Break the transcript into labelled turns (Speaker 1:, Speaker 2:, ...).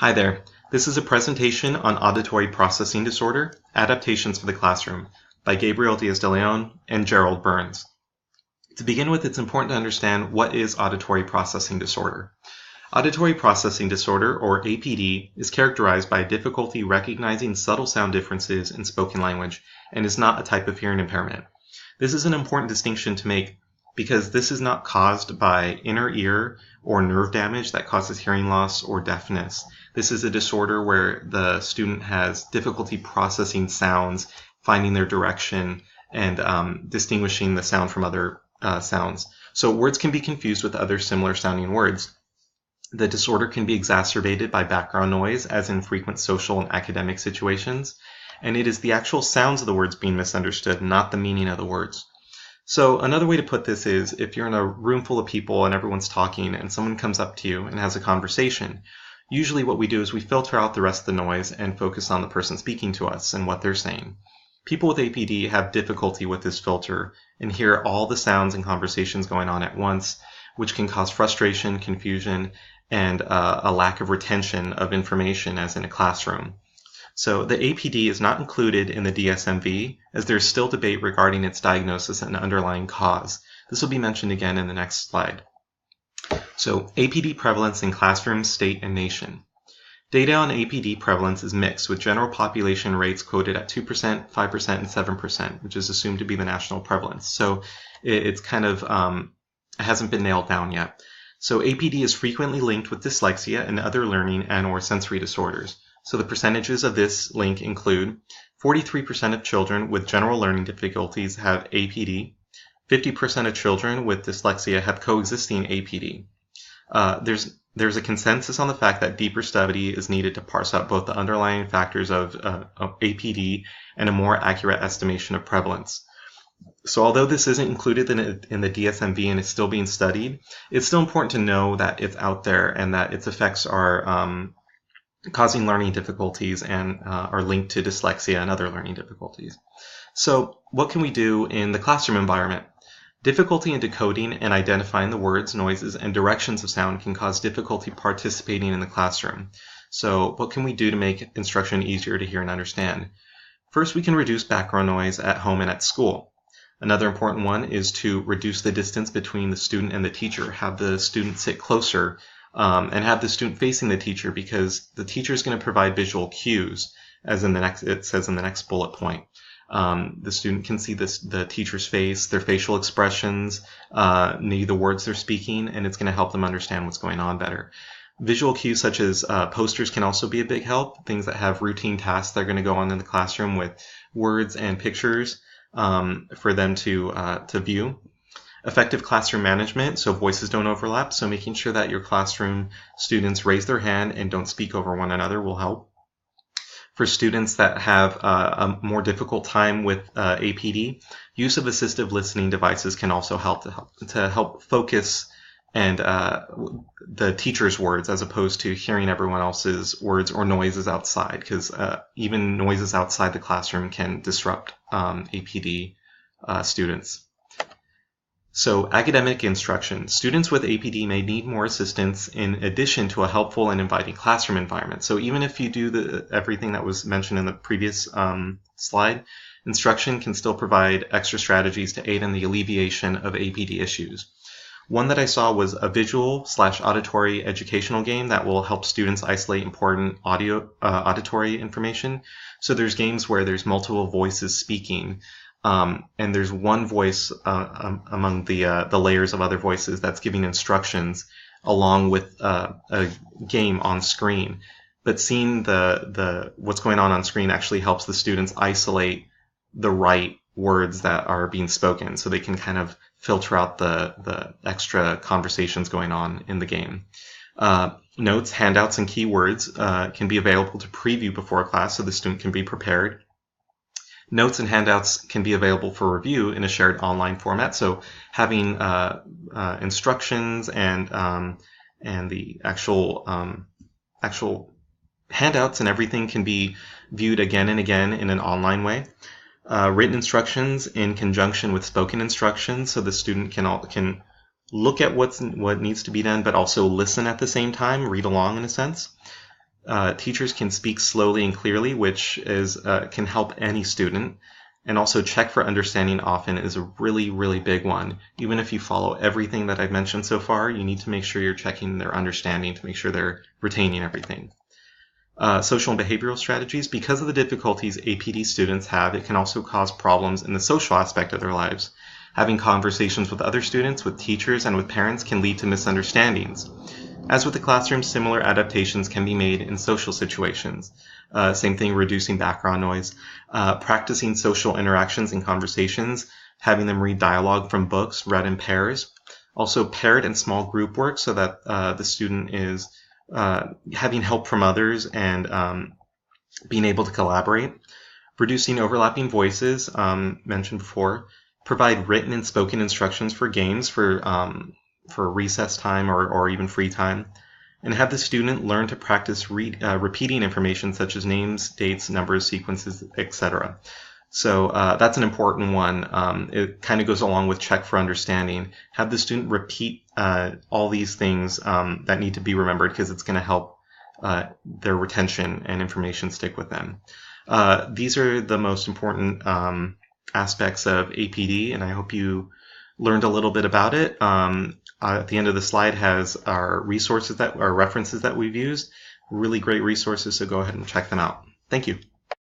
Speaker 1: Hi there. This is a presentation on auditory processing disorder, Adaptations for the Classroom by Gabriel Diaz de Leon and Gerald Burns. To begin with, it's important to understand what is auditory processing disorder. Auditory processing disorder, or APD, is characterized by difficulty recognizing subtle sound differences in spoken language and is not a type of hearing impairment. This is an important distinction to make because this is not caused by inner ear or nerve damage that causes hearing loss or deafness. This is a disorder where the student has difficulty processing sounds, finding their direction, and distinguishing the sound from other sounds. So words can be confused with other similar sounding words. The disorder can be exacerbated by background noise, as in frequent social and academic situations, and it is the actual sounds of the words being misunderstood, not the meaning of the words. So another way to put this is if you're in a room full of people and everyone's talking and someone comes up to you and has a conversation, usually what we do is we filter out the rest of the noise and focus on the person speaking to us and what they're saying. People with APD have difficulty with this filter and hear all the sounds and conversations going on at once, which can cause frustration, confusion, and a lack of retention of information as in a classroom. So the APD is not included in the DSM-V, as there is still debate regarding its diagnosis and underlying cause. This will be mentioned again in the next slide. So APD prevalence in classrooms, state, and nation. Data on APD prevalence is mixed, with general population rates quoted at 2%, 5%, and 7%, which is assumed to be the national prevalence. So it's kind of, it hasn't been nailed down yet. So APD is frequently linked with dyslexia and other learning and/or sensory disorders. So the percentages of this link include 43% of children with general learning difficulties have APD, 50% of children with dyslexia have coexisting APD. There's a consensus on the fact that deeper study is needed to parse out both the underlying factors of APD and a more accurate estimation of prevalence. So although this isn't included in the DSM-V and is still being studied, it's still important to know that it's out there and that its effects are causing learning difficulties and are linked to dyslexia and other learning difficulties. So what can we do in the classroom environment? Difficulty in decoding and identifying the words, noises, and directions of sound can cause difficulty participating in the classroom. So what can we do to make instruction easier to hear and understand? First, we can reduce background noise at home and at school. Another important one is to reduce the distance between the student and the teacher. Have the student sit closer and have the student facing the teacher, because the teacher is going to provide visual cues, as it says in the next bullet point. The student can see the teacher's face, their facial expressions, maybe the words they're speaking, and it's going to help them understand what's going on better. Visual cues such as posters can also be a big help, things that have routine tasks that are going to go on in the classroom with words and pictures for them to view. Effective classroom management, so voices don't overlap, so making sure that your classroom students raise their hand and don't speak over one another will help. For students that have a more difficult time with APD, use of assistive listening devices can also help to help focus and the teacher's words as opposed to hearing everyone else's words or noises outside, because even noises outside the classroom can disrupt APD students. So academic instruction. Students with APD may need more assistance in addition to a helpful and inviting classroom environment. So even if you do everything that was mentioned in the previous slide, instruction can still provide extra strategies to aid in the alleviation of APD issues. One that I saw was a visual/auditory educational game that will help students isolate important auditory information. So there's games where there's multiple voices speaking, and there's one voice among the layers of other voices that's giving instructions along with a game on screen. But seeing what's going on screen actually helps the students isolate the right words that are being spoken, so they can kind of filter out the extra conversations going on in the game. Notes, handouts, and keywords can be available to preview before a class so the student can be prepared. Notes and handouts can be available for review in a shared online format. So having instructions and the actual handouts and everything can be viewed again and again in an online way. Written instructions in conjunction with spoken instructions, so the student can look at what needs to be done, but also listen at the same time, read along in a sense. Teachers can speak slowly and clearly, which can help any student. And also check for understanding often is a really, really big one. Even if you follow everything that I've mentioned so far, you need to make sure you're checking their understanding to make sure they're retaining everything. Social and behavioral strategies. Because of the difficulties APD students have, it can also cause problems in the social aspect of their lives. Having conversations with other students, with teachers, and with parents can lead to misunderstandings. As with the classroom, similar adaptations can be made in social situations. Same thing, reducing background noise, practicing social interactions and conversations, having them read dialogue from books read in pairs. Also paired and small group work so that the student is having help from others and being able to collaborate. Reducing overlapping voices, mentioned before. Provide written and spoken instructions for games for recess time or even free time, and have the student learn to practice repeating information such as names, dates, numbers, sequences, etc. So that's an important one. It kind of goes along with check for understanding. Have the student repeat all these things that need to be remembered because it's going to help their retention and information stick with them. These are the most important aspects of APD, and I hope you learned a little bit about it. At the end of the slide has our resources our references that we've used. Really great resources, so go ahead and check them out. Thank you.